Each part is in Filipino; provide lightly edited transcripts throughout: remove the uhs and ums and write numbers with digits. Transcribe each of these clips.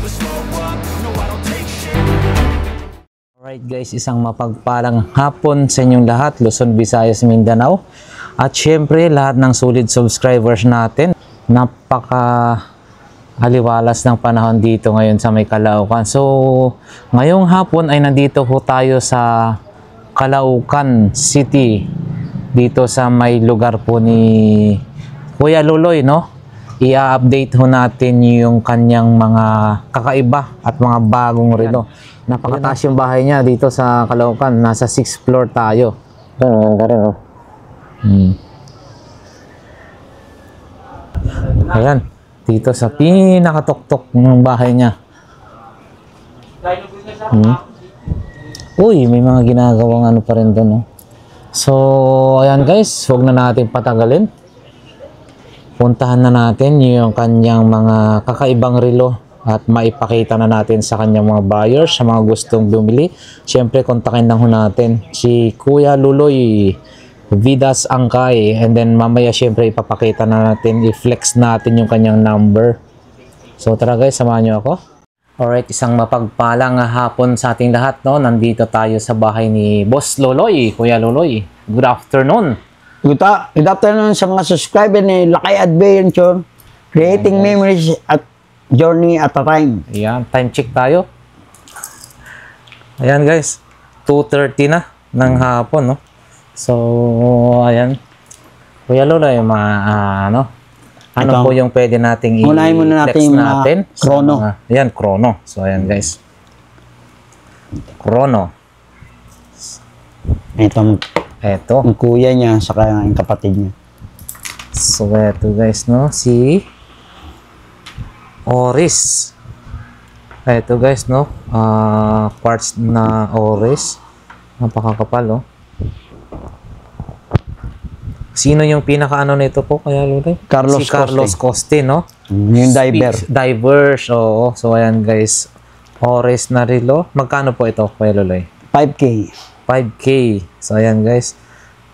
never slow up, no I don't take shit. Alright guys, isang mapagpalang hapon sa inyong lahat, Luzon, Visayas, Mindanao. At syempre lahat ng solid subscribers natin. Napaka aliwalas ng panahon dito ngayon sa may Calaucan. So ngayong hapon ay nandito ho tayo sa Calaucan City, dito sa may lugar po ni Kuya Luloy, no? I-update ho natin yung kanyang mga kakaiba at mga bagong relo. Napakataas yung bahay niya dito sa Calaucan. Nasa 6th floor tayo. Ayan. Dito sa pinakatuktok ng bahay niya. Uy, may mga ginagawang ano pa rin doon. No? So, ayan guys. Huwag na natin patagalin. Puntahan na natin yung kanyang mga kakaibang relo at maipakita na natin sa kanyang mga buyers, sa mga gustong bumili. Siyempre, kontakin lang ho natin si Kuya Luloy Vidas Angkay, and then mamaya siyempre ipapakita na natin, i-flex natin yung kanyang number. So tara guys, samahan nyo ako. Alright, isang mapagpalang hapon sa ating lahat, no? Nandito tayo sa bahay ni Boss Luloy, Kuya Luloy. Good afternoon. Good afternoon sa mga subscriber ni Lakay Adventure, creating memories at journey at a time. Ayan, time check tayo. Ayan guys, 2:30 na ng hapon, no? So, ayan. Kuya Luloy, yung mga, ano po yung pwede nating unahin muna i-flex natin? Chrono. Ayan, chrono. So, ayan guys. Chrono. Ito. Ang kuya niya, saka ang kapatid niya. So, ito guys, no? Si Oris. Ito guys, no? Quartz na Oris. Napakakapal, oh. Sino yung pinaka-ano nito po, Kaya Luloy? Si Carlos Coste, no? Yung diver. Divers, oo. So, ayan guys. Oris na relo. Magkano po ito, Kaya Luloy? 5K. 5K. So, ayan guys.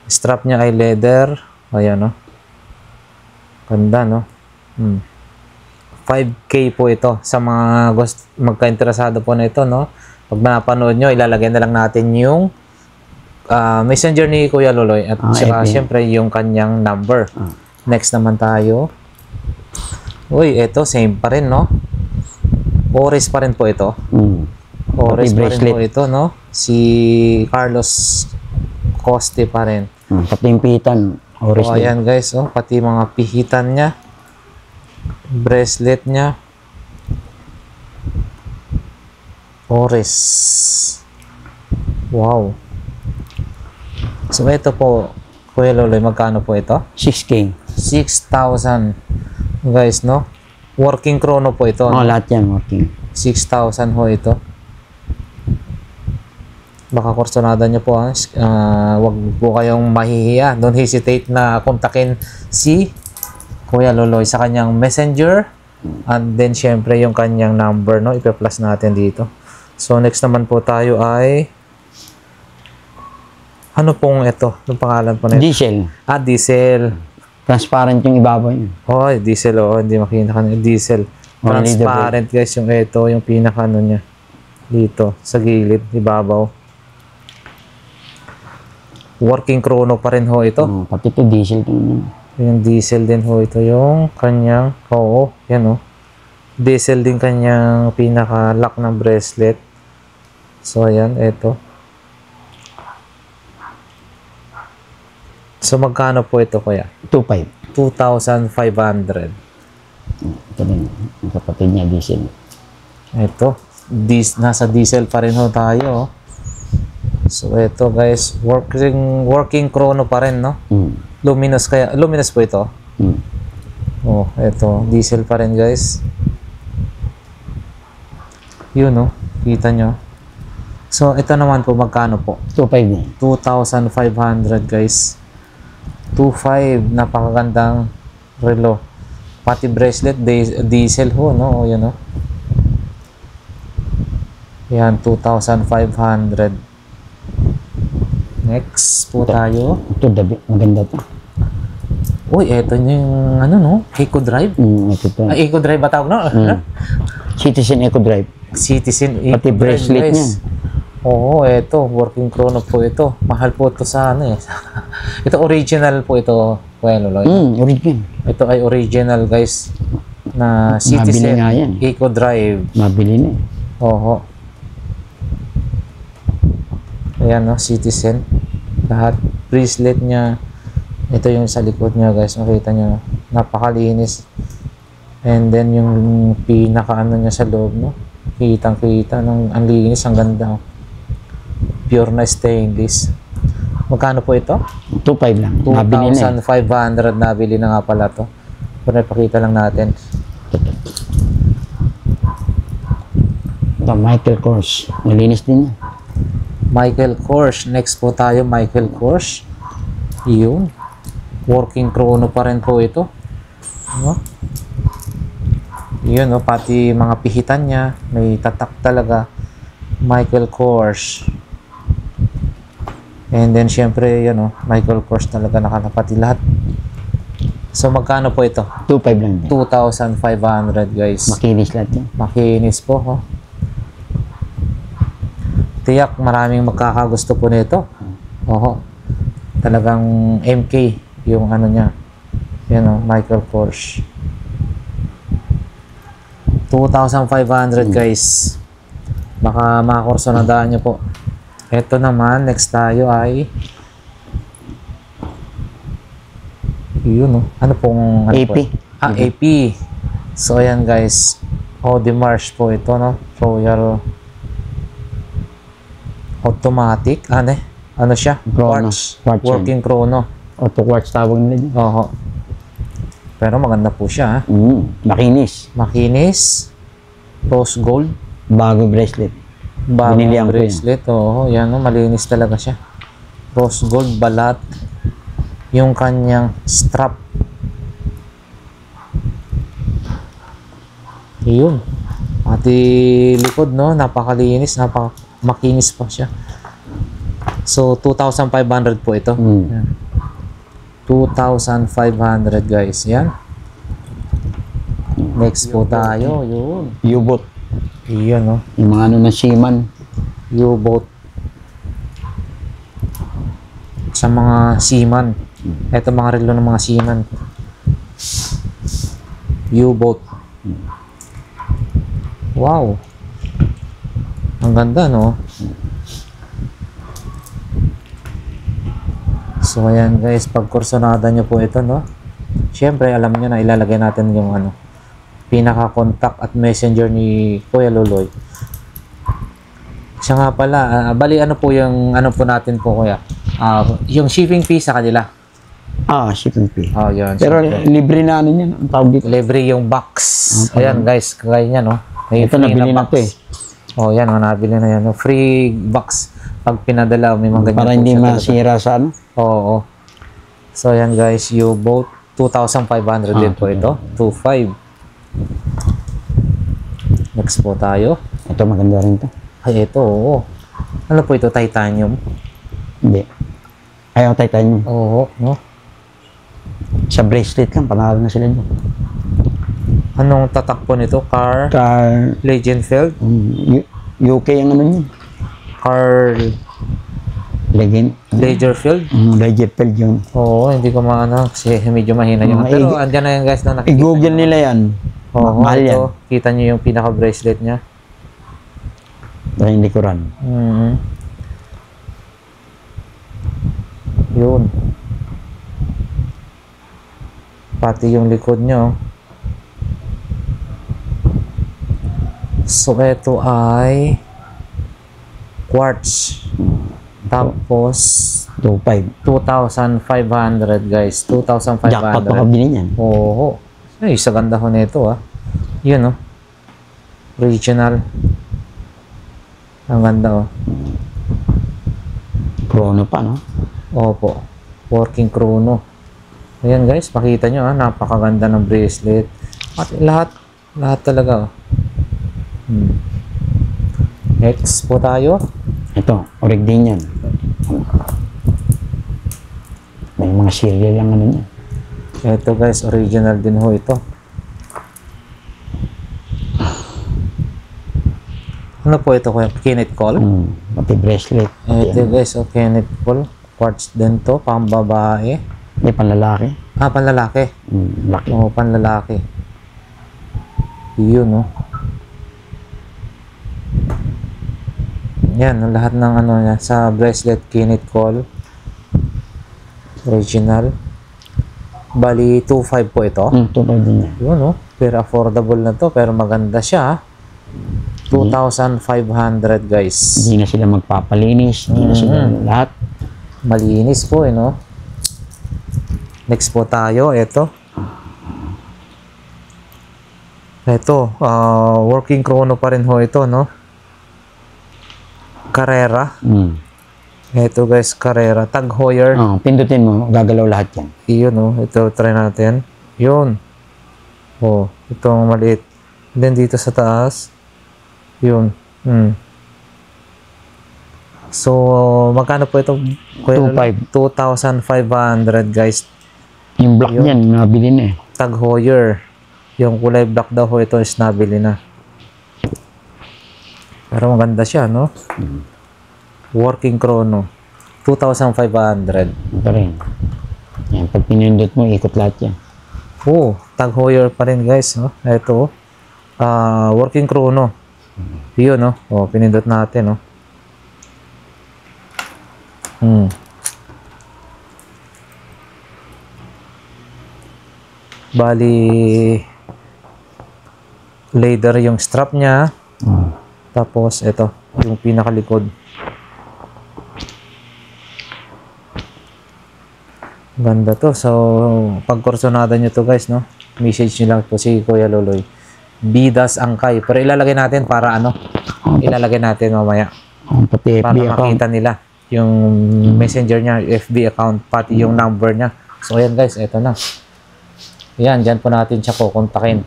Strap niya ay leather. Ayan, no? Ganda, no? 5K po ito. Sa mga magka-interesado po na ito, no? Pag napanood nyo, ilalagay na lang natin yung messenger ni Kuya Luloy at saka syempre yung kanyang number. Next naman tayo. Uy, ito same pa rin, no? Oris pa rin po ito. Oris pa rin po ito, no? Si Carlos Coste pa rin. Pati yung pihitan. Oris ayan guys, oh, pati mga pihitan niya. Bracelet niya. Oris. Wow. So, ito po, Kuya Luloy, magkano po ito? 6K. 6,000. Guys, no? Working chrono po ito. No? Lahat yan working. 6,000 ho ito. Baka kursonada nyo po, ha? Wag po kayong mahihiya. Don't hesitate na kontakin si Kuya Luloy sa kanyang messenger. And then, syempre, yung kanyang number, no? Ipe-plus natin dito. So, next naman po tayo ay ano pong ito? Anong pangalan po na ito? Diesel. Diesel. Transparent yung ibabaw niya. Oh, diesel. Oh, hindi makita ka na. Diesel. Transparent guys yung ito. Yung pinaka ano niya. Dito. Sa gilid. Ibabaw. Working chrono pa rin ho ito. Pati ito diesel. Yung diesel din ho ito. Yung kanyang, oo. Yan oh. Diesel din kanyang pinaka lock ng bracelet. So, ayan. Ito. So, magkano po ito, Kuya? 2,500. 2,500. Ito din. Ang kapatid niya, diesel. Ito. Nasa diesel pa rin ho tayo. So, ito guys. Working chrono pa rin, no? Luminous kaya. Luminous po ito. Oh, ito. Diesel pa rin, guys. Yun, no? Kita nyo. So, ito naman po, magkano po? 2,500. 2,500, guys. 2,500, napakagandang relo. Pati bracelet, diesel ho, no? O, yun, no? Yan, 2,500. Next po tayo. Ito, maganda to. Uy, eto yung, ano, no? Eco Drive? Ito to. Eco Drive ba tawag, no? Citizen Eco Drive. Citizen Pati Eco bracelet Drive, niya. Oo, eto, working chrono po ito. Mahal po ito sa ano eh. Ito original po ito, Kuya Loloy. Original. Ito ay original guys na Mabili Citizen nga yan. Eco Drive. Mabili na eh. Oo. Ayan no, Citizen. Lahat bracelet niya. Ito yung sa likod niya guys, makita niyo. Napakalinis. And then yung pinaka ano niya sa loob no. Kitang-kita ng ang linis, ang ganda. Oh. Pure na stainless. Magkano po ito? 2.5 lang. Mabili na eh. 2,500 nabili na nga pala to. Pero ipakita lang natin. Ito, Michael Kors. Malinis din yan. Michael Kors. Next po tayo, Michael Kors. Yun. Working chrono pa rin po ito. No? Yun, no? Pati mga pihitan niya. May tatak talaga. Michael Kors. And then, syempre, yun, no? Michael Kors talaga nakalapati lahat. So, magkano po ito? 2.5 lang din. 2,500, guys. Makinis lahat yan. Makinis po, oh. Tiyak, maraming magkakagusto po nito. Oho. Talagang MK yung ano niya. Yan, oh, Michael Kors. 2,500, guys. Baka makakurso na daan nyo po. Ito naman, next tayo ay yun, oh. Ano pong ano AP. po? AP. So, ayan guys. Audemars po ito, no? Royal Automatic. Ano siya? Chrono. Quartz. Quartz yan. Working chrono. Auto quartz tawag nila dyan. Oho. Pero maganda po siya, ha? Makinis. Makinis. Rose gold. Bago bracelet. Bagong Binilihan ko yan. bracelet. Oo, yan, no? Malinis talaga siya. Rose gold balat. Yung kanyang strap. Yun. Pati likod, no? Napakalinis. Makinis pa siya. So, 2,500 po ito. Yan. 2,500 guys. Yan. Next po tayo. Yun. U-boat. Yun, no? Yung mga ano na seaman. U-boat. Sa mga seaman. Ito mga relo ng mga seaman. U-boat. Wow. Ang ganda, no? So, ayan guys. Pag kursunada nyo po ito, no? Siyempre, alam nyo na ilalagay natin yung ano, pinaka-contact at messenger ni Kuya Loloy. Siya nga pala, bali ano po yung ano po natin po Kuya? Yung shipping fee sa kanila. Shipping fee. Oh, yun. Pero syempre. libre na ano yan. Ang tawag dito. Libre yung box. Ayan guys, kagaya niya, no? May Ito free nabili na box. to eh. Oh, yan, nabili na yan. No? Free box. Pag pinadala, may mga ganyan Para po hindi siya talaga. masira sa ano. Oo. So, ayan guys, U-boat. 2,500 din po ito. 2,500. Next po tayo. Ito maganda rin to. Ay, ito, oo. Ano po ito? Titanium? Hindi. Ayaw titanium. Oo, no? Sa bracelet lang, panalo na sila dyan. Anong tatak po nito? Car Legendfield? UK ang ano yun. Car Legerfield? Legendfield yun. Oo, hindi ko maano kasi medyo mahina yun. Pero andyan na yan guys na nakikita. I-google nila yan. Oo, Mahal yan. ito. Kita nyo yung pinaka-bracelet niya. Ito yung likuran. Yun. Pati yung likod nyo. So, ito ay quartz. Tapos 2,500 guys. 2,500. Jackpot pa kabili niyan. Oo. Ay, sa ganda ko nito Yun Original. Ang ganda Chrono pa, no? Opo. Working chrono. Ayan guys, makita nyo napakaganda ng bracelet. At lahat talaga Next po tayo. Ito, orig din yan. May mga serial lang ano niya. Ito guys, original din ito. Ano po ito, kuya? Kenneth Cole? Pati bracelet. Ito guys, Kenneth Cole. Quartz din to, pambabae. May panlalaki. Panlalaki. Laki. Oo, panlalaki. Yun, no? Yan, ang lahat ng ano niya. Sa bracelet, Kenneth Cole. Original. Bali, 2.5 po ito. Tunod din yan. Yun, no? Pero affordable na to. Pero maganda siya. 2,500 guys. Hindi na sila magpapalinis. Hindi na sila lahat. Malinis po, no? Next po tayo. Ito. Working chrono pa rin ho ito, no? Carrera. Ito guys, Carrera. Tag Heuer. Pindutin mo, gagalaw lahat yan. Iyon, no? Ito, try natin. Yun. Oh, itong maliit. Then dito sa taas. Yun. So, magkano po ito? 2,500. 2,500 guys. Yung black niyan, nabili na eh. Tag Heuer. Yung kulay black daw ho ito is nabili na. Pero maganda siya, no? Working chrono. 2,500. Ito rin. Yan, pag pinindot mo, ikot lahat yan. Oh, Tag Heuer pa rin guys, no? Ito, working chrono. Yun, no? Oh, pinindot natin, no? Bali, leather yung strap niya. Tapos, ito, yung pinakalikod. Ganda to. So, pag kursonada nyo to guys, no? Message nyo lang po si Kuya Loloy. Bidas Angkay. Pero ilalagay natin para ano? Ilalagay natin mamaya. Pati Para FB account. makita nila yung messenger niya, FB account, pati yung number niya. So, ayan guys, eto na. Ayan, dyan po natin siya kukontakin.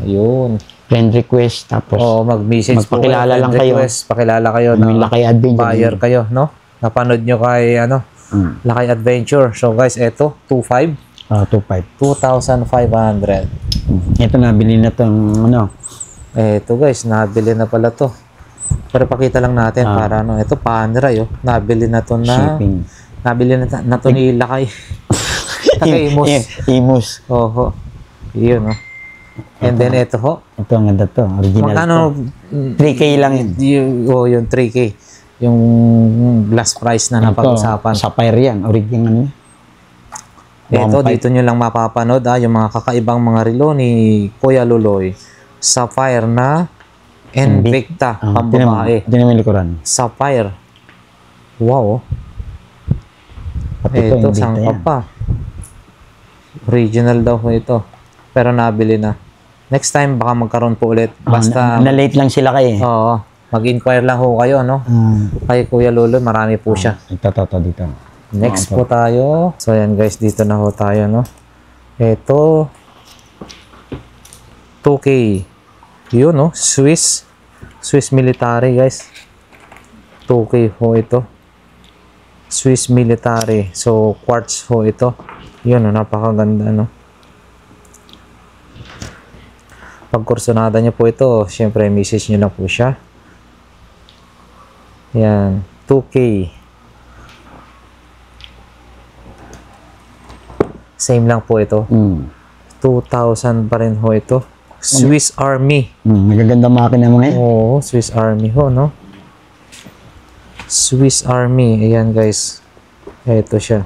Ayun. Friend request, tapos mag-message po magpakilala lang friend kayo. request, pakilala kayo may na Lakay Adventure. buyer kayo, no? Napanood nyo kay, Lakay Adventure. So, guys, eto, 2,500. 2,500. 2,500. Ito nabili na itong ano. Eto, guys, nabili na pala to. Pero pakita lang natin para ano. Ito, Panerai, oh. Nabili na to na. Shipping. Nabili na to ni Lakay. Taga-Imus. Imus. Oho. Yun, oh. And then, ito ho. Ito ang ganda to. Original Magkano? to. 3K lang yun. Yung 3K. Yung last price na napag-usapan. Sapphire yan. Original niya. Ito, dito nyo lang mapapanood yung mga kakaibang mga relo ni Kuya Loloy. Sapphire na Invicta, pambabae. Ito naman likuran. Sapphire. Wow. Pati Ito, Invicta sangka yan. pa. Original daw po ito. Pero nabili na. Next time, baka magkaroon po ulit. Basta, Na-late lang sila kayo. oo, mag-inquire lang ho kayo, no? Kay Kuya Loloy, marami po siya. Ito dito. Next po tayo. So, ayan guys, dito na ho tayo, no? Ito, 2K. Yun, no? Swiss military, guys. 2K ho ito. Swiss military. So, quartz ho ito. Yun, no? Napakaganda, no? Pag kursonada nyo po ito, syempre, message nyo lang po siya. Yan, 2K. Same lang po ito. 2,000 pa rin ho ito. Swiss Army. Magaganda makina mo ngayon. Oo, Swiss Army ho, no? Swiss Army. Ayan, guys. Ito siya.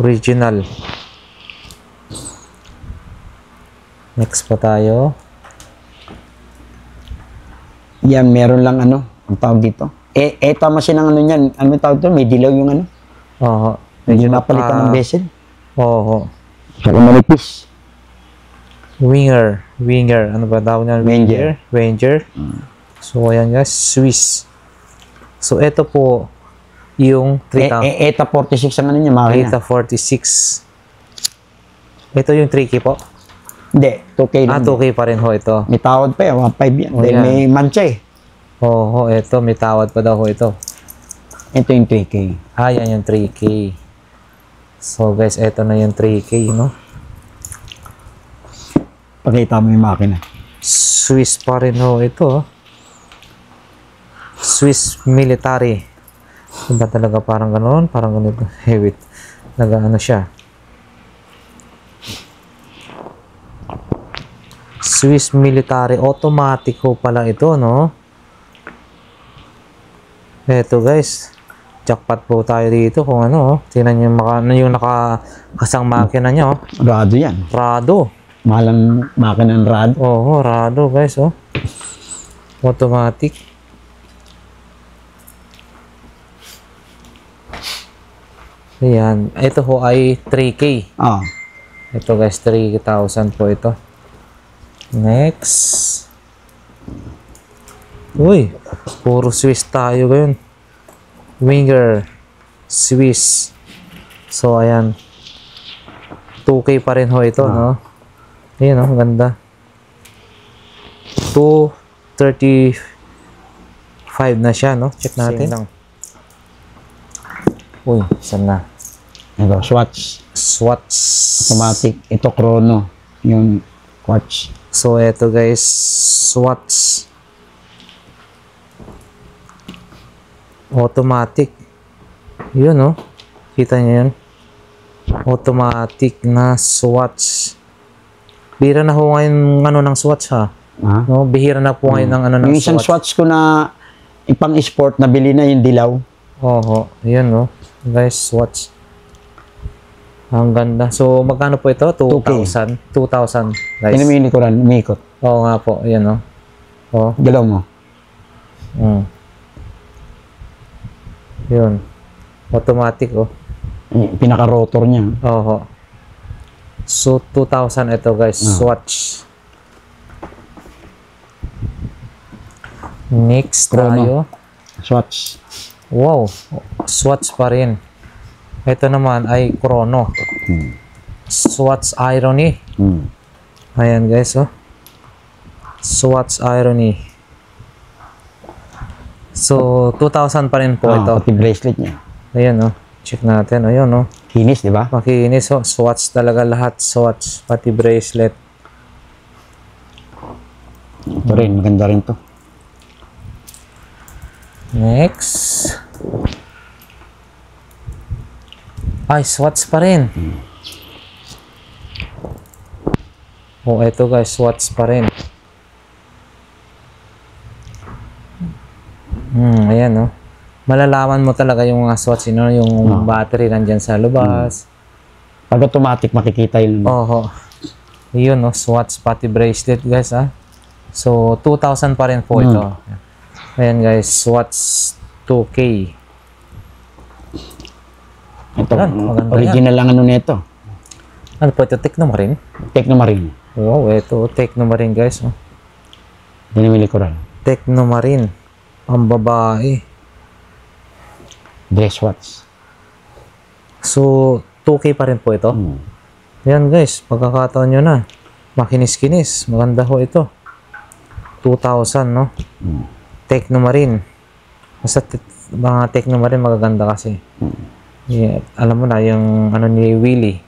Original. Next pa tayo. Yan, meron lang ano. Ang tawag dito. Tama siya ng ano yan. Ano tawag dito? May dilaw yung ano. Oo. Medyo napalitan ng bezel. Oo. Saka manipis. Winger. Ano ba daw niya? Ranger. So, ayan guys. Swiss. So, ito po yung 3,000. ETA 46 ang ano niya, makina. ETA 46. Ito yung 3K po. Hindi, 2K lang. 2K pa rin ho ito. May tawad pa yan, 1.5 yan. Oh, Dahil yan. may mancha eh. Oo, ito. May tawad pa daw ho ito. Ito yung 3K. Yan yung 3K. So, guys, ito na yung 3K, no? Pakita mo yung makina. Swiss pa rin ho ito. Oh. Swiss military. Diba talaga parang ganoon? Parang ganito. Hey, wait. Nag-ano siya. Swiss military. Automatic ho pala ito, no? Eto guys. Jackpot po tayo dito kung ano. Oh. Tingnan nyo yung nakakasang makina niya. Oh. Rado yan. Rado. Mahalang makina ng rado. Oo, rado guys. Oh. Automatic. Ayan. Ito ho ay 3K. Ah. Ito guys, 3,000 po ito. Next. Uy, puro Swiss tayo ngayon. Winger. Swiss. So, ayan. 2K pa rin ho ito, no? Ayan, no? Ganda. 235 na siya, no? Check natin. Uy, saan na? Ito, Swatch. Swatch. Automatic. Ito, Chrono. Yung watch. So, eto guys, Swatch. Automatic. Yun, no? Kita nyo yun? Automatic na Swatch. Bihira na ho ngayon ano ng Swatch, ha? Ha? No? Bihira na po ngayon ng ano ng Yung isang Swatch ko na ipang sport na bili na yung dilaw. Oo, yun, no? Guys, Swatch. Ang ganda. So, magkano po ito? 2,000. 2,000, guys. Pinamili ko rin, umikot. Oo nga po, yun, no? Oo. Galaw mo. Yun. Automatic, oh. Yung pinaka-rotor niya. Oo. So, 2,000 ito, guys. Swatch. Next tayo. Swatch. Wow. Swatch pa rin. Ito naman ay Chrono. Swatch Irony. Ayan, guys, oh. Swatch Irony. So, 2,000 pa rin po ito. Pati bracelet niya. Ayan, oh. Check natin. Ayun, oh. Kinis, di ba? Makinis, oh. Swatch talaga lahat. Swatch. Pati bracelet. Ito rin, maganda rin to. Next. Ay, Swatch pa rin. Oh, eto guys. Swatch pa rin. Ayan, oh. Malalaman mo talaga yung mga Swatch, yung battery nandyan sa lubas. Pag automatic, makikita yun. Oo. Yun, no? Swatch pati bracelet, guys, ah. So, 2,000 pa rin po ito. Ayan, guys. Swatch 2K. Ito, maganda original lang ano nito. Ano po ito? Technomarine? Technomarine. Wow, ito. Technomarine, guys. Oh. Dinamili ko rin. Technomarine. Pambabae. Dress watch. So, 2K pa rin po ito. Ayan, guys. Pagkakataon nyo na. Makinis-kinis. Maganda ho ito. 2,000, no? Technomarine. Basta mga Technomarine magaganda kasi. Yeah, alam mo na yung ano ni Willie.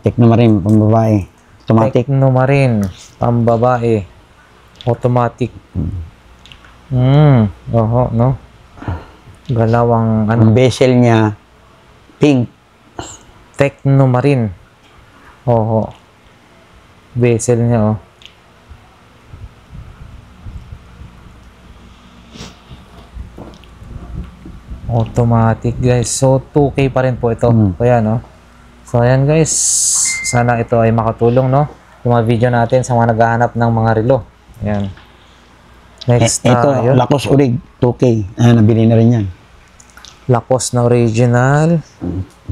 Technomarine, pambabae. Automatic. Technomarine, pambabae. Automatic. Oho, no? Galawang ano. Ang bezel niya, pink. Technomarine. Oho. Bezel niya, oh. Automatic, guys. So, 2K pa rin po ito. Kaya, no? So, ayan, guys. Sana ito ay makatulong, no? Yung mga video natin sa mga naghahanap ng mga relo. Ayan. Next Ito, tayo. Lacoste Orig, 2K. Nabili na rin yan. Lacoste na original.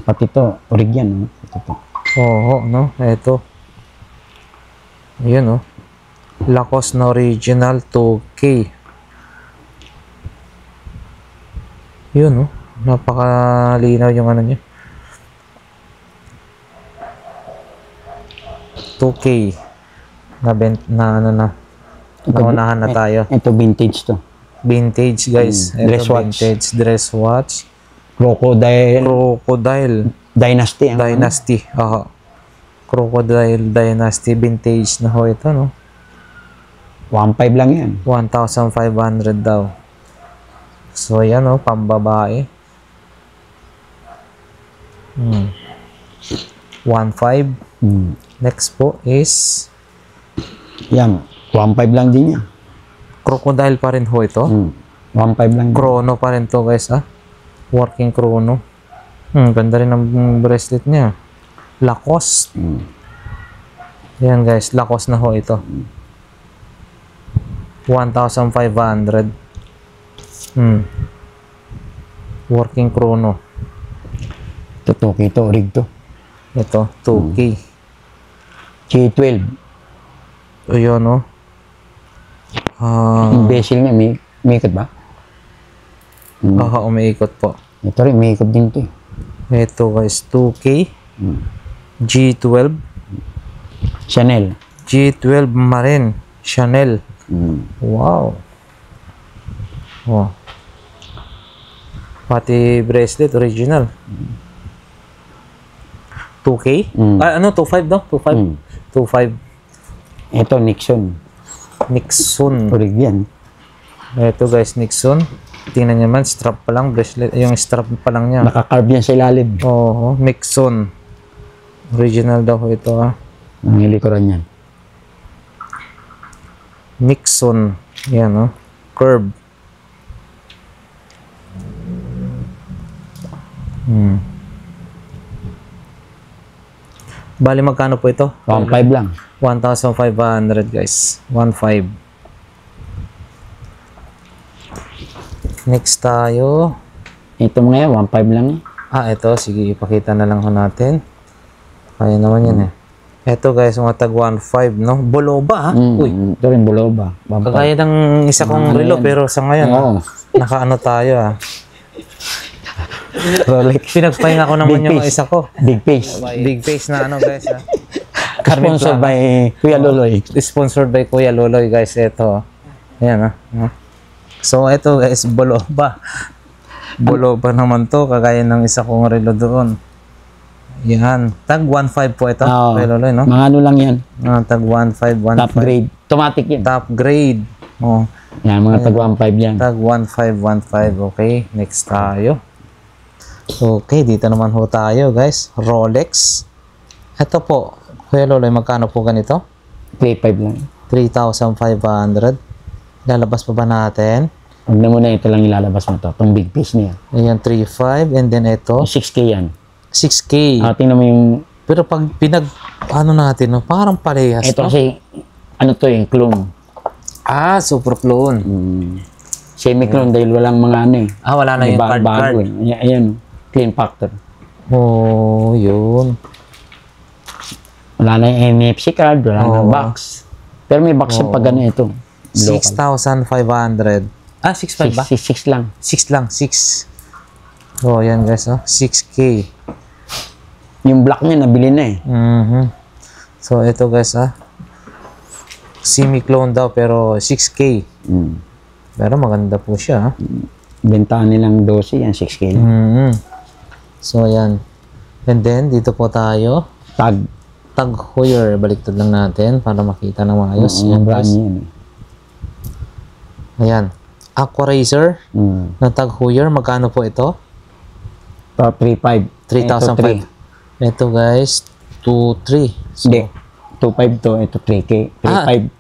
Pati ito, Orig yan. No? Ito. Oo, no? Ito. Ayan, no? Lacoste na original, 2K. Yun, no? Napakalinaw yung ano niya. 2K. Naunahan na tayo. Ito, vintage to. Vintage, guys. Ito, Dress watch. vintage dress watch. Crocodile Dynasty. Dynasty. Dynasty. Crocodile Dynasty. Vintage na ho ito, no? 1.5 lang yan. 1,500 daw. So, yan o, pambabae. 1.5. Next po is Yan, 1.5 lang din yan. crocodile pa rin ho ito. 1.5 lang. Chrono pa rin to guys, working chrono. Ganda rin ang bracelet niya. Lacoste. Yan guys, Lacoste na ho ito. 1,500. Working chrono. Ito, rig to. Ito, 2K. G12. Ayun, no? Yung bezel niya, may ikot ba? Umiikot po. Ito rin, may ikot din to. Ito guys, 2K. G12. Chanel. G12 Marin. Chanel. Wow. Oh. Pati bracelet, original. 2K? Ano, 2.5 daw? 2.5? 2.5. Ito, Nixon. Nixon. Rig yan. Ito guys, Nixon. Tingnan nyo man, strap pa lang, bracelet. Yung strap pa lang niya. Naka-carve yan sa ilalim. Oo, Nixon. Original daw ito Ang likuran yan. Nixon. Yan curve. Bali magkano po ito? 1.5 lang. 1,500 guys. 1.5. Next tayo. Ito mga yan, 1.5 lang eh. Ito. Sige, ipakita na lang ko natin. Kaya naman yan Ito guys, mga tag 1.5, no? Boloba Uy. Ito rin, Buloba. Kagaya ng isa kong relo, pero sa ngayon, nakaano tayo Rolex. Pinagpahinga ko naman Big yung face. isa ko. Big face. Big face na guys Sponsored by Kuya Loloy. Sponsored by Kuya Loloy guys, ito. Ayan So ito guys, Boloba. Boloba naman to, kagaya ng isa kong relo doon. Yan. Tag 1.5 po ito. Kuya Loloy, no? Mga ano lang yan. Tag 1.5, 1.5. Top grade. Automatic yan. Top grade. Yan, mga tag 1.5 yan. Tag 1.5, 1.5. Okay, next tayo. Okay, dito naman ho tayo guys. Rolex. Ito po, Kuya Loloy, magkano po ganito? 3.5 lang. 3,500. Lalabas pa ba natin? Huwag na muna ito lang ilalabas mo to. Itong big piece niya. Ayan, 3,500. And then ito, 6K yan. 6K. Tingnan mo yung... Pero pag natin, parang parehas, Ito no? kasi, clone. Super clone. Semi-clone dahil walang mga Wala na yung card. Ayan, clean factor. Yun. Wala na yung NFC card, wala na box. Pero may box yung pag ito. 6,500. 6.5 ba? 6 lang. 6 lang, 6. Yan guys, 6K. Yung black niya, nabili na eh. So, ito guys, semi-clone daw, pero 6K. Pero maganda po siya, Bentahan nilang 12, yan 6K lang. So, ayan. And then, dito po tayo. Tag Heuer. Baliktad lang natin para makita ng maayos. Yan guys. Ayan. Aqua Racer na Tag Heuer. Magkano po ito? 3.5. 3,500. Ito guys, 2,300. Hindi. 2.5 to. Ito 3K. 3.5.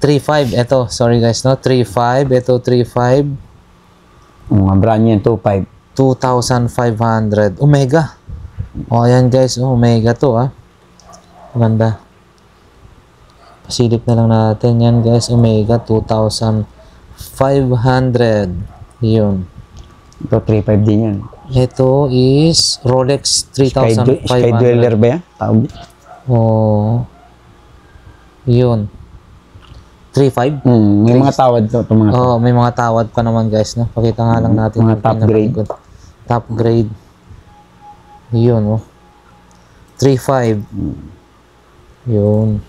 3,500. Ito, sorry guys, no? 3,500. Ito, 3,500. Mga brand yan, 2.5. 2,500. Omega. Ayan guys, Omega to, Maganda. Pasilip na lang natin yan guys. Omega, 2,500. Yun. Ito 3.5 din yan. Ito is Rolex 3,500. Sky Dweller ba yan? Tawag. Yun. 3,500? May mga tawad to. May mga tawad pa naman guys, no? Pakita nga lang natin. Mga top grade. Top grade. Yun, 3,500. Yun.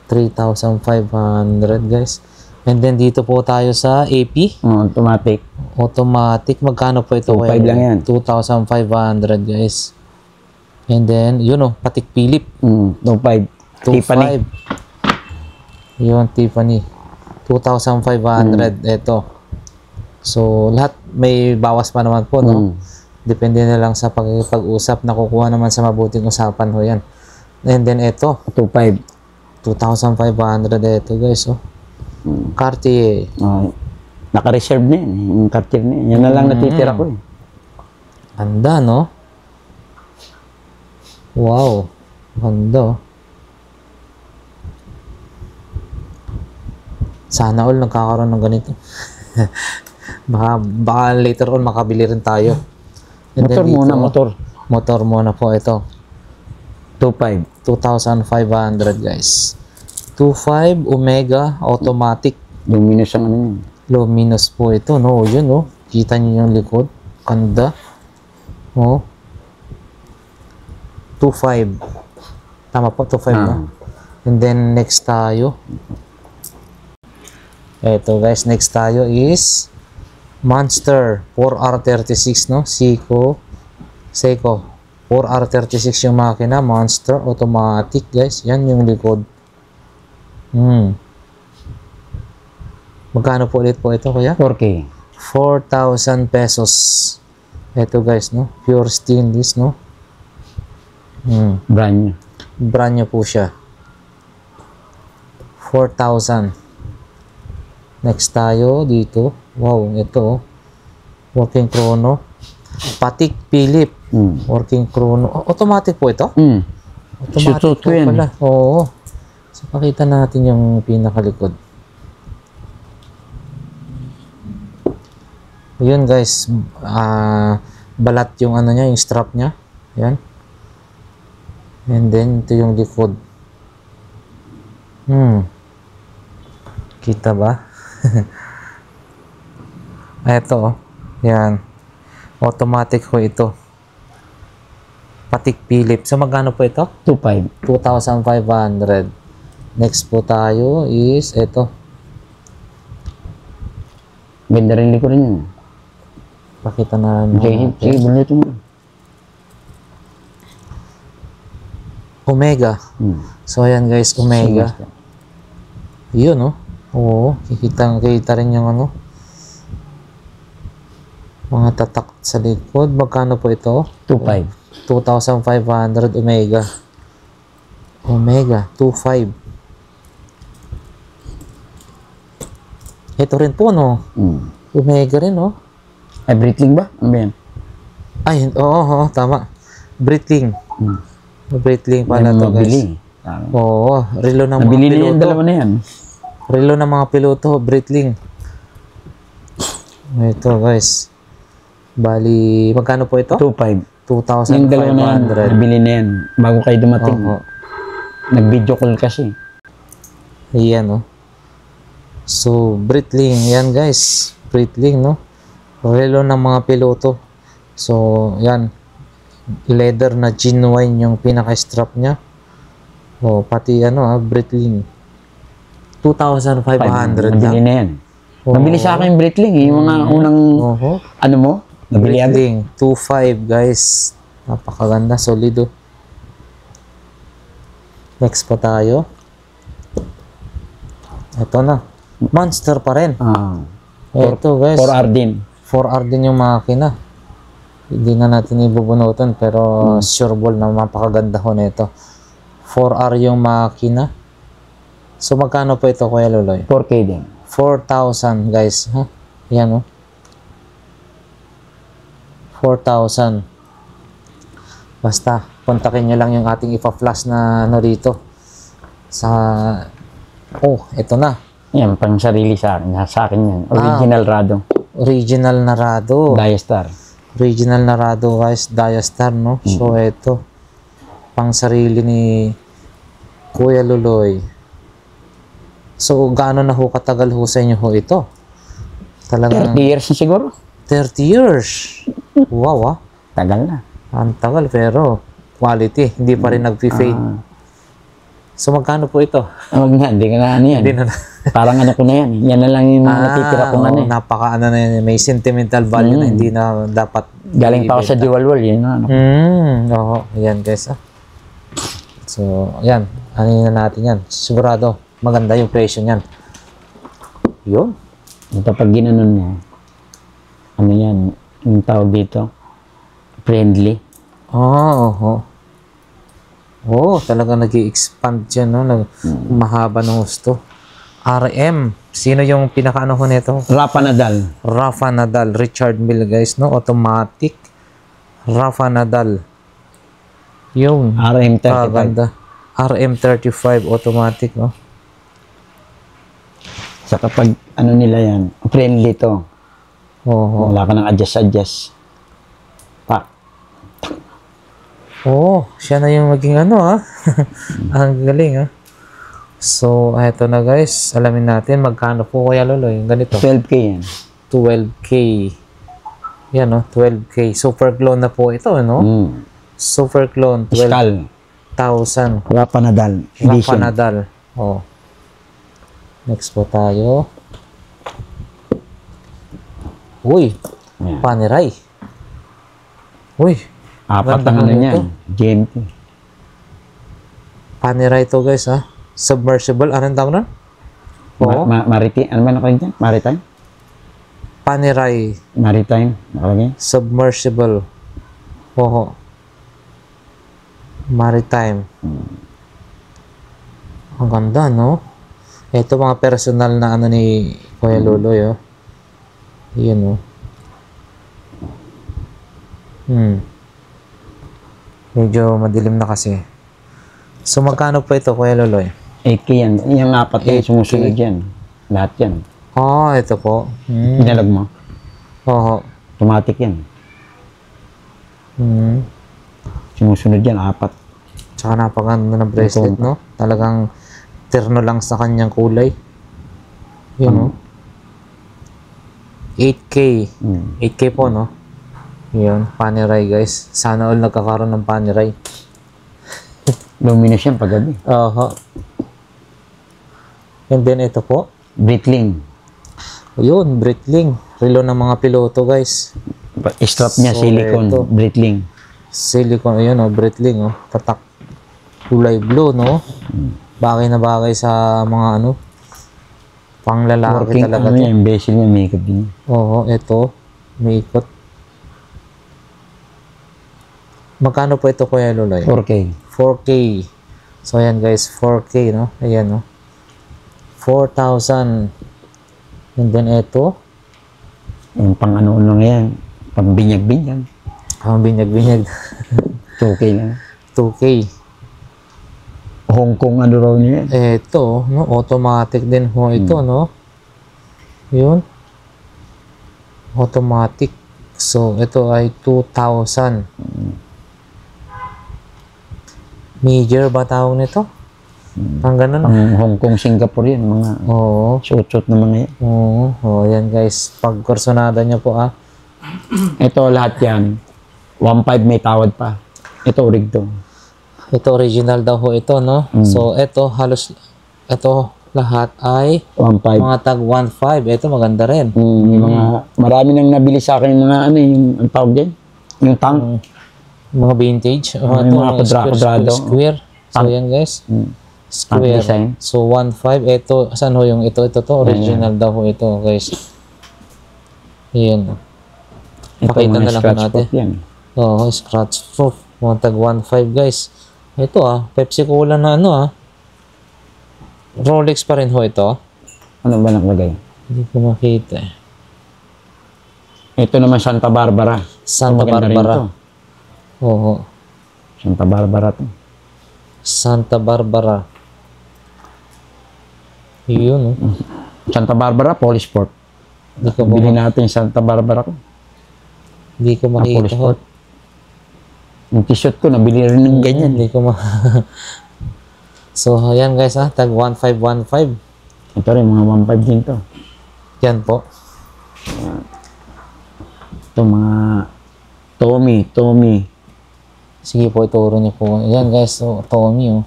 3,500 guys. And then dito po tayo sa AP. Automatic. Automatic. Magkano po ito? 2,500 lang yan. 2,500 guys. And then, yun Patik Philip. 2.5. 2,500. Yung Tiffany. 2,500. Ito. So, lahat may bawas pa naman po, no? Depende na lang sa pag-usap na kukuha naman sa mabuting usapan ho yan. And then, ito. 2.5. 2,500 ito, guys, oh. Cartier. Naka-reserve na yan. Yung Cartier na yan. Yan na lang natitira ko eh. Ganda, no? Wow. Ganda, oh. Sana all nagkakaroon ng ganito. baka later on makabili rin tayo. And Motor then dito, muna, motor. Motor muna po ito. 2.5. 2,500 guys. 2.5 Omega automatic. Luminous ang ano yun. Luminous po ito, no? Yun, no? Kita niyo yung likod. Ganda. Oh. 2.5. Tama po, 2.5 no? And then next tayo. Ito guys, next tayo is Monster 4R36, no? Seiko 4R36 yung makina. Monster automatic guys. Yan yung likod. Magkano po ulit po ito kuya? 4K. 4,000 pesos. Ito guys, no? Pure stainless, no? Brand new. Brand new po siya. 4,000. Next tayo dito. Wow, ito. Working chrono. Patek Philippe. Working chrono. Automatic po ito? Automatic Shoot po yan. pala. Oo. So, pakita natin yung pinakalikod. Yun guys. Balat yung ano niya, yung strap niya. Yan. And then, ito yung likod. Kita ba? Ito, oh. Yan. Automatic ko ito. Patek Philippe. So, magkano po ito? 2.5. 2,500. Next po tayo is ito. Ganda rin ko rin yun. Pakita na natin. Sige, bulito mo. Omega. So, ayan guys, Omega. Yun, oh. Oo, kita rin yung ano. Mga tatak sa likod. Magkano po ito? 2.5. 2,500 Omega. Omega, 2.5. Ito rin po, no? Omega rin, no? Ay, Breitling ba? Ano ba yan? Ay, oo, tama. Breitling. Breitling pala to, guys. Oo, relo ng mga Nabili na piloto. yung dalawa na yan. Relo ng mga piloto, Breitling. Ito, guys. Bali, magkano po ito? 2.5. 2,500. Yung dalawa na yan, nabili na yan. Bago kayo dumating. Oo. Nag-video call kasi. Ayan, no? So, Breitling. Yan, guys. Breitling, no? Relo ng mga piloto. So, yan. Leather na genuine yung pinaka-strap niya. O, pati ano, Breitling. 2,500 Nabili lang. na yan. Oo. Nabili sa akin yung Breitling. Yung mga unang, ano mo? Nabili yan. Breitling. 2.5, guys. Napakaganda. Solido. Next pa tayo. Ito na. Monster pa rin. Ito, guys. 4R din. 4R din yung makina. Hindi na natin ibubunutan pero sure ball na mapakaganda ho nito. 4R yung makina. So magkano po ito Kuya Luloy? 4K din. 4,000 guys. Yan 4,000. Basta kontakin nyo lang yung ating ipa-flash na ano dito. Ito na. Yan, pang sarili sa akin. Sa akin yan. Original Rado. Original na Rado. Diastar. Original na Rado guys, Diastar, no? So, ito. Pang sarili ni Kuya Luloy. So, gaano na ho katagal ho sa inyo ho ito? Talagang 30 years na siguro. 30 years. Wow, Tagal na. Ang tagal, pero quality. Hindi pa rin nag-fade. So, magkano po ito? Huwag na, hindi ka na ano yan. Hindi na. Parang ano ko na yan. Yan na lang yung mga natitira kong ano. Napaka ano na yan. May sentimental value na hindi na dapat. Galing pa ako sa dual wall. Yun na. Oo. Ayan guys. So, ayan. Ano na natin yan. Sigurado. maganda yung presyo niyan. Yun. Ito pag ginanon mo, ano yan, yung tawag dito, friendly. Oo. Oh, talaga nag-i-expand yan, no? Mahaba ng husto. RM. Sino yung pinaka-ano ho nito? Rafa Nadal. Rafa Nadal. Richard Mille, guys, no? Automatic. Rafa Nadal. Yung RM35. ganda. RM35 automatic, no? Sa kapag ano nila yan, friendly to. Oo. Wala ka nang adjust. Pa. Siya na yung maging ano, ha? Ang galing, ha? So, eto na, guys. Alamin natin magkano po kaya lolo yung ganito. 12K yan. 12K. Yan, no? 12K. Super clone na po ito, no? Super clone. Skal. 12,000. Rafa Nadal. Rafa Edition. Nadal. Next po tayo. Uy, Yan. Panerai. Uy, Apat ganda ang ano nito. niyan. GMT. Panerai to, guys, ha? Submersible. Anong tawag nun? Maritime. Ano ba nakalagay dyan? Maritime? Panerai. Maritime. Nakalagay? Submersible. Maritime. Ang ganda, no? Ito mga personal na ano ni Kuya Loloy, oh. Yan, oh. Medyo madilim na kasi. So, magkano po ito, Kuya Loloy? 8K yan. Yung apat yan, 8K. sumusunod yan. Lahat yan. Ito po. Pinalag mo. Automatic yan. Sumusunod yan, apat. Tsaka napakaganda ng bracelet, no? Talagang terno lang sa kanyang kulay. Yun, no? 8K. 8K po, no? Yun, Panerai, guys. Sana all nagkakaroon ng Panerai. Luminous yan paggabi. And then, ito po. Breitling. Yun, Breitling. Relo ng mga piloto, guys. Strap niya, So, silicone. ito. Breitling. Silicone, ayun, oh, Breitling, oh. Tatak. Kulay blue, no? Bagay na bagay sa mga, ano, panglalaki Working, talaga. ano yan, bezel niya, makeup din. Ito. May ikot. Magkano po ito, Kuya Loloy? 4K. 4K. So, ayan, guys. 4K, no? Ayan, no? 4,000. And then, ito. Yung pang ano-ano yan. Pang binyag-binyag. Binyag-binyag. 2K lang. 2K. Hong Kong ano raw niya. Ito, no? Automatic din ho ito, no? Yun. Automatic. So, ito ay 2,000. Major ba tawag nito? Ang ganun. Pang Hong Kong, Singapore yan. Mga suot-suot na mga yan. Yan guys. Pag kursonada nyo po, Ito lahat yan. 1.5 may tawad pa. Ito rig to. Ito original daw ho ito, no? So, ito halos, ito lahat ay 1.5. mga tag 1.5. Ito maganda rin. Yung mga, marami nang nabili sa akin yung mga ano, yung ang tawag din. Yung tank. Mga vintage. yung Ito, mga kwadrado. square. So, yan guys. Tank design. Square. So, 1.5. Ito, saan ho yung ito? Ito to, original daw ho ito, guys. Yan. Ito Pakita mga na lang scratch natin. proof yan. Scratch proof. Mga tag 1.5, guys. Ito Pepsi Cola na ano Rolex pa rin ho ito. Ano ba nakalagay? Hindi ko makita. Ito naman Santa Barbara. Santa Maganda rin Barbara. to. Santa Barbara to. Santa Barbara. Yun, Santa Barbara, Polisport. Hindi ko Bili natin yung Santa Barbara ko. Hindi ko makita ho. Polisport. Yung t-shirt ko, nabili rin ng ganyan. Hindi ko So, ayan guys tag 1515. Ito rin, mga 1.5 din to. Yan po. Ito mga Tommy. Sige po, ituro niyo po. Ayan guys, Tommy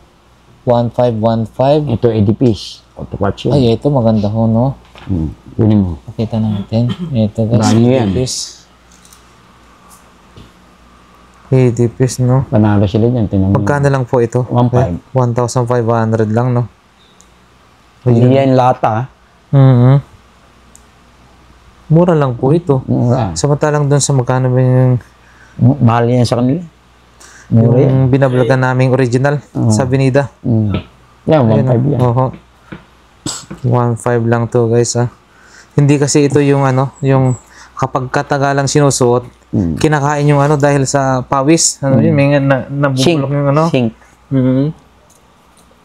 1515. Ito Edifice. Autopatch yun. Ay, ito maganda ho, no? Kunin mo. Pakita natin. Ito guys, Brand new yan. Edipis, no? Panalo sila dyan. Tinanong. Magkano lang po ito? 1.5. 1,500 lang, no? Hindi yan lata. Mhm. Mura lang po ito. Mura. Samantalang doon sa magkano ba yung Mahal yan sa kanila. Mura yan. yung binablagan naming original sa Binida. Yan, 1.5 yan. Oo. 1.5 lang to guys Hindi kasi ito yung ano, yung kapag katagalang sinusuot, kinakain yung ano dahil sa pawis. Ano yun, may nabubulok yung ano. Sink.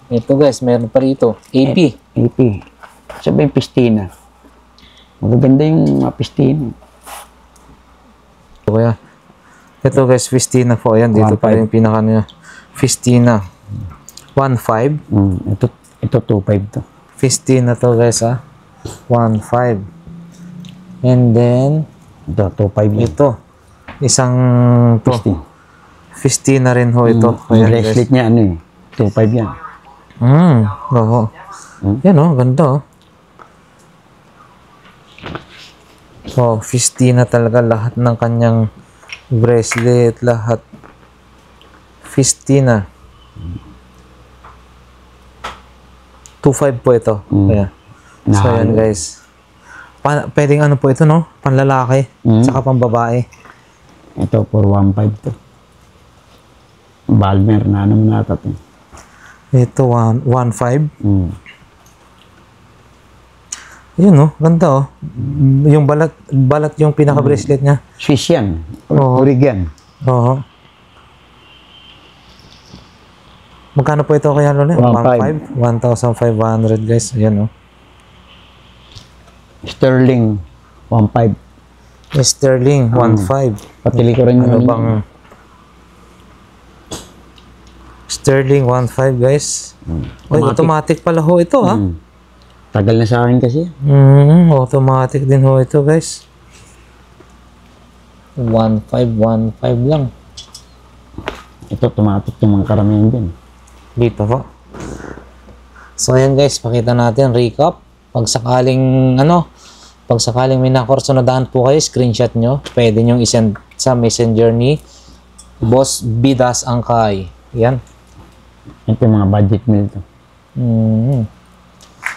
Ito guys, meron pa rito. AP. AP. Sabi yung pistina. Magaganda yung mga pistina. Kaya, ito guys, Festina po. Ayan, dito pa yung pinaka niya. Festina. 1.5. Ito 2.5 to. Festina to guys 1.5. And then, Ito 2.5 yan. ito. Isang to. Pistina. Festina rin ho ito. Yung Ayan, bracelet niya ano eh. 2.5 yan. Oo. Yan ganda So, Festina talaga lahat ng kanyang bracelet, lahat. Festina. 2.5 po ito. Ayan. So, ayan guys. Pwedeng ano po ito, no? Panlalaki. Saka pambabae. Ito for 1.5 to. Balmer na naman nata to. Ito, 1.5. Yun, no? Ganda, Yung balat yung pinaka-bracelet niya. Swiss yan. Oo. Oregon. Oo. Magkano po ito kaya, Lolo? 1.5. 1,500, guys. Ayan, Sterling 1.5. Sterling, 1.5. Patili ko rin yung Ano bang... Sterling, 1.5, guys. Oy, automatic pala ho ito, Tagal na sa akin kasi. Automatic din ho ito, guys. 1.5 lang. Ito automatic yung mga karamihan din. Dito po. So, ayan guys, pakita natin, recap. Pag sakaling may nakurso na daan po kayo, screenshot nyo. Pwede nyo isend sa messenger ni Boss Bidas Angkay. Yan. Ito yung mga budget meal to.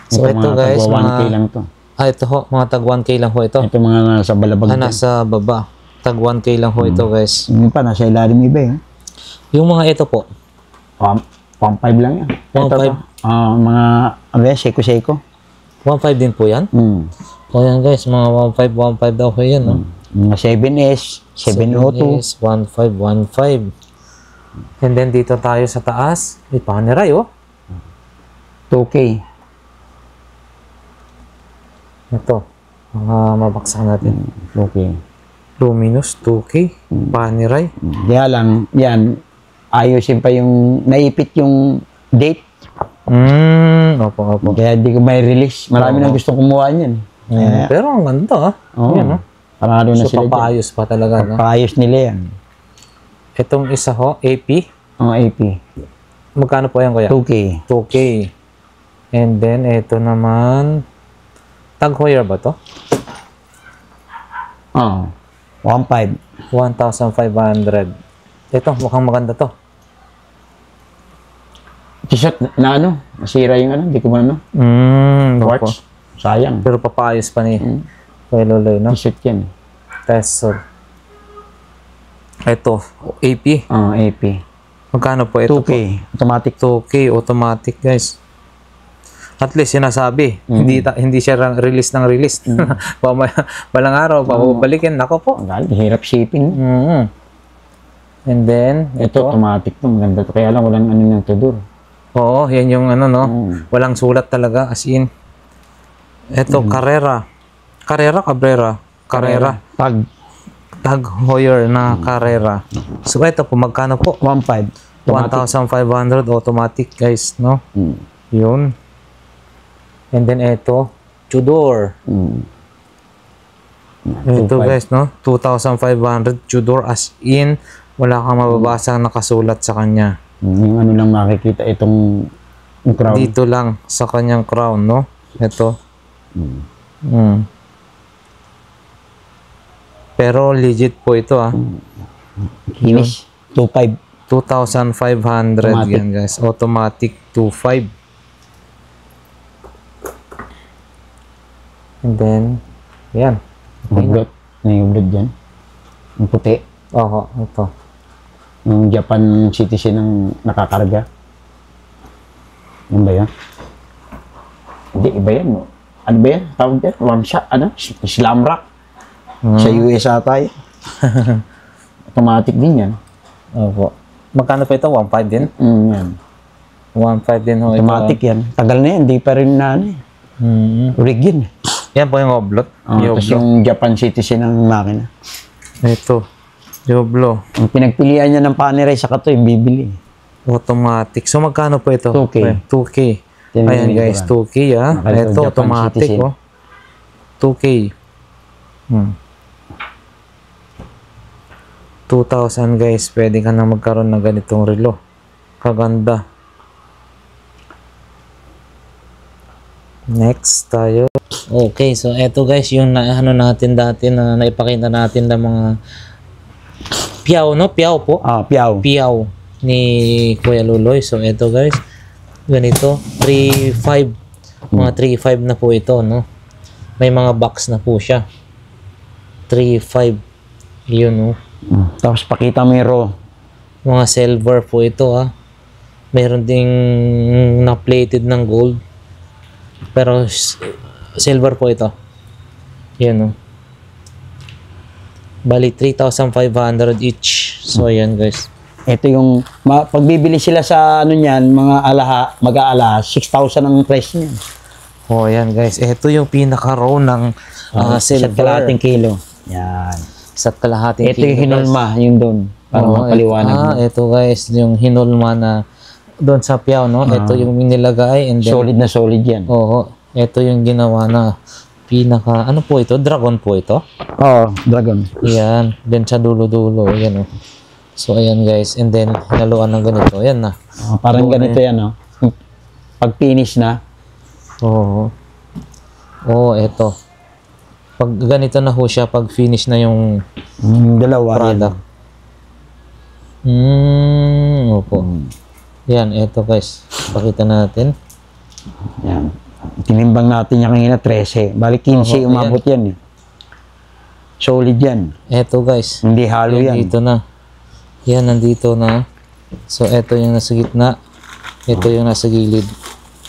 So, ito guys, tag 1K lang to. Ito ho, mga tag 1K lang ho ito. Ito mga nasa balabag. Nasa baba. Tag 1K lang ho ito guys. Yung pa, nasa ilalim iba eh. Yung mga ito po. 1.5 lang yan. 1.5? Mga, seko-seko. 1.5 din po yan? O yan guys, mga 1.5 daw ho yan. Mga 7S, 702. 1.5. And then dito tayo sa taas. May paneray 2K. Ito. Mga mabaksak natin. 2K. Luminous, 2K. Paneray. Kaya lang, yan, ayusin pa yung, naipit yung date. Opo. Kaya di ko may release. Marami nang gusto kumuha niyan. Pero ang ganda Yan, Parado na so, sila dyan. papaayos pa talaga, no? Papaayos nila yan. Itong isa ho, AP. AP. Magkano po yan, kuya? 2K. 2K. And then, ito naman, Tag Heuer ba to? 1.5. 1,500. Ito, mukhang maganda to. T-shirt na nasira yung hindi ko ba Opo. Sayang. Pero papaayos pa ni Kuya Loloy, no? T-shirt yan. Tessor. Ito, AP. AP. Magkano po ito? 2K. Automatic. 2K, automatic, guys. At least sinasabi, hindi siya release ng release. Walang araw, babalikin. Nako po. Hirap shipping. And then, Ito automatic to. Maganda to. Kaya lang walang ng tudor. Oo, yan yung walang sulat talaga, as in. Ito, Carrera. Carrera. Tag Heuer na Carrera. So, ito po, magkano po? 1.5. 1,500 automatic, guys, no? Yun. And then, ito, Tudor. Ito, guys, no? 2,500 Tudor, as in, wala kang mababasa nakasulat sa kanya. Yung lang makikita itong crown. Dito lang sa kanyang crown, no? Ito. Pero legit po ito, Finish. 2.5. 2,500 yan, guys. Automatic 2.5. And then, yan. Yung blood. Yung blood dyan. Yung puti. Oo, ito. Yung Japan citizen ang nakakarga. Yan ba yan? Hindi, iba yan. Ano ba yan? Tawag dyan? Ramsha? Ano? Islam rock. Sa US ata yan. Automatic din yan. Opo. Magkano pa ito? 1.5 din? Yan. 1.5 din ho ito. Automatic yan. Tagal na yan. Hindi pa rin na ano eh. Rig yun. Yan po yung oblot. Tapos yung Japan citizen ang makina. Ito. Yoblo. Ang pinagpilian niya ng paneray sa kato, yung bibili. Automatic. So, magkano po ito? 2K. Okay, 2K. Ayan guys, 2K ah. Nakalito, Ito, Japan automatic citizen. oh. 2K. 2,000 guys. Pwede ka na magkaroon ng ganitong relo. Kaganda. Next tayo. Okay, so eto guys, yung ano natin dati na naipakita natin ng mga piyaw, no? Piyaw po. Piyaw. Piyaw ni Kuya Luloy. So eto guys, ganito, 3.5. Mga 3.5 na po ito, no? May mga box na po siya. 3.5. Yun, no? Tapos pakita mo yung raw. Mga silver po ito, ha. Meron ding na-plated ng gold. Pero silver po ito. Yan, no? Bali, 3,500 each. So, ayan, guys. Ito yung, pagbibili sila sa ano niyan, mga mag-aala, 6,000 ang price niyan. Oh, ayan, guys. Ito yung pinaka-raw ng silver. Sa kalahating kilo. Yan. Sa kalahating Ito kilo, yung guys. hinulma, yung doon. Para mapaliwanag mo. Ito guys, yung hinulma na doon sa piyaw, no? Ito yung nilagay and then, Solid na solid yan. oo, ito yung ginawa na pinaka, ano po ito? Dragon po ito? Oo, dragon. Yan, then sa dulo-dulo, yan, oh. So, ayan guys, and then, hinaluan ng ganito, ayan na. Parang ganito yan, no? Pag finish na, Oo. Oo, ito. Pag ganito na ho siya, pag finish na yung dalawa. product. Opo. Yan, ito guys. Pakita natin. Yan. Tinimbang natin yung kanina, 13. Balik 15, umabot yan eh. Solid yan. Ito guys. Hindi halo yan. Dito na. Yan, nandito na. So, ito yung nasa gitna. Ito yung nasa gilid.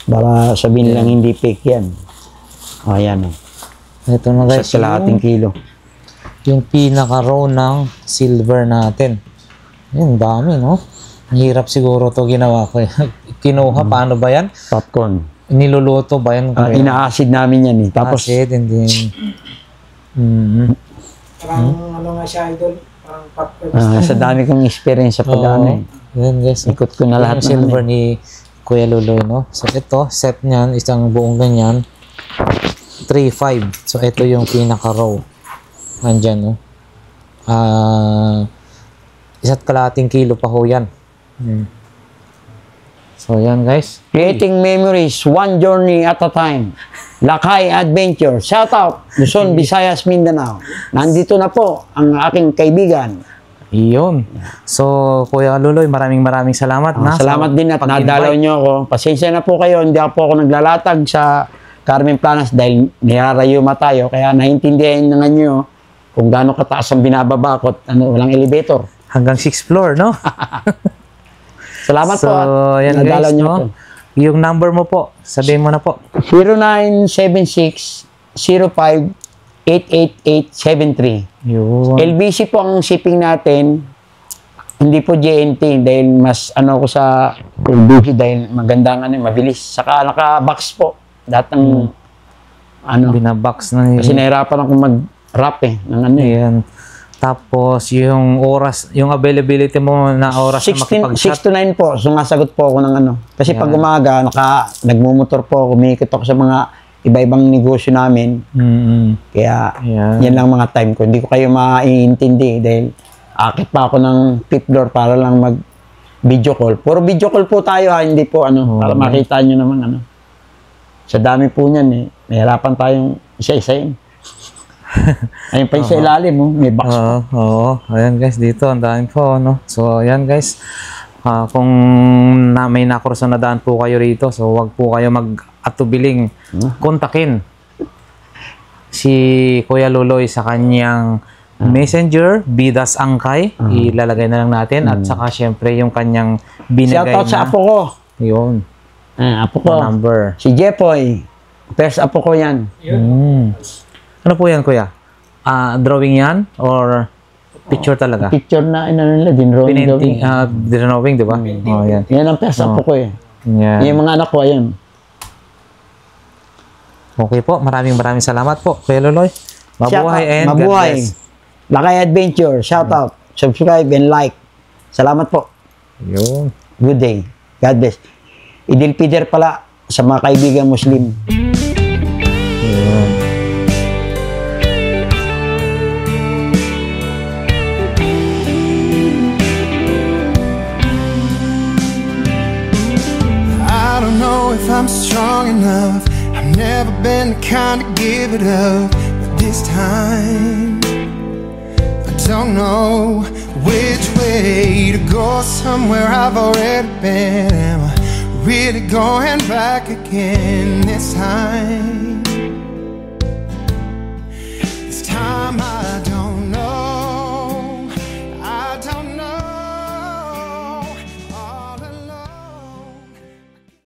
Para sabihin lang hindi fake yan. Ayan eh. Ito na guys. Sa kalahating kilo. Yung pinaka-raw ng silver natin. Yan, dami, no? Ang hirap siguro to ginawa ko. Kinuha, paano ba yan? Popcorn. Niluluto ba yan? Ina-acid namin yan eh. Tapos, acid, and then... Parang ano nga siya, idol? Parang popcorn. sa dami kong experience sa pag-ano eh. Yan guys. Ikot ko na lahat Yung silver ni Kuya Luloy, no? So, ito, set niyan, isang buong ganyan. 3.5. So, ito yung pinaka-raw. Andyan, no? Isa't kalahating kilo pa ho yan. So, yan guys. Creating memories, one journey at a time. Lakay Adventure. Shout out, Luzon, Visayas, Mindanao. Nandito na po ang aking kaibigan. Iyon. So, Kuya Luloy, maraming salamat. Salamat din at nadalaw nyo ako. Pasensya na po kayo, hindi ako naglalatag sa Carmen Planas dahil nirarayuma tayo. Kaya naintindihan na nyo kung gaano kataas ang binababa ko at walang elevator. Hanggang 6th floor, no? Salamat So, po at yan nadalaw guys, nyo no? po. Yung number mo po, sabihin mo na po. 0976-05-88873. Yun. LBC po ang shipping natin. Hindi po JNT dahil mas ano ko sa LBC dahil magandang ano, mabilis. Saka naka-box po. Lahat ng ano. Binabox na Kasi nahirapan ako mag-wrap eh. Ng ano eh. Ayan. Tapos, yung oras, yung availability mo na oras na 6 makipag-shot. to 9 po. Sumasagot po ako ng ano. Kasi pag umaga, nagmumotor po ako. Umikot ako sa mga iba-ibang negosyo namin. Kaya, yan lang mga time ko. Hindi ko kayo maiintindi dahil akit pa ako ng 5th floor para lang mag-video call. Puro video call po tayo ha. Hindi po ano. Para makita nyo naman ano. Sa dami po niyan eh. Nahirapan tayong isa-isayin. Ayun pa yung sa ilalim mo. May box po. Oo. Ayan guys, dito. Ang dami po, no? So, ayan guys. Kung may nakurso na daan po kayo rito, so wag po kayo mag-atubiling kontakin si Kuya Luloy sa kanyang Messenger, Bidas Angkay, ilalagay na lang natin. At saka syempre yung kanyang binigay Shoutout sa na, apo ko. yun, Apo ko. number. Si Jepoy. First apo ko yan. Ano po yan, Kuya? Drawing yan? Or picture talaga? Picture na, ano nila, dinrawing. Painting, drawing, di ba? Oh, yan. Yan ang first apo ko eh. Yan. Yung mga anak ko, ayun. Okay po, maraming salamat po, Kuya Luloy. Mabuhay and God Mabuhay. bless. Lakay Adventure. Shoutout. Subscribe and like. Salamat po. Yun. Good day. God bless. Idil Peter pala sa mga kaibigan Muslim. Yun. I don't know if I'm strong enough. I've never been the kind to give it up. But this time, I don't know which way to go. Somewhere I've already been. Am I really going back again this time?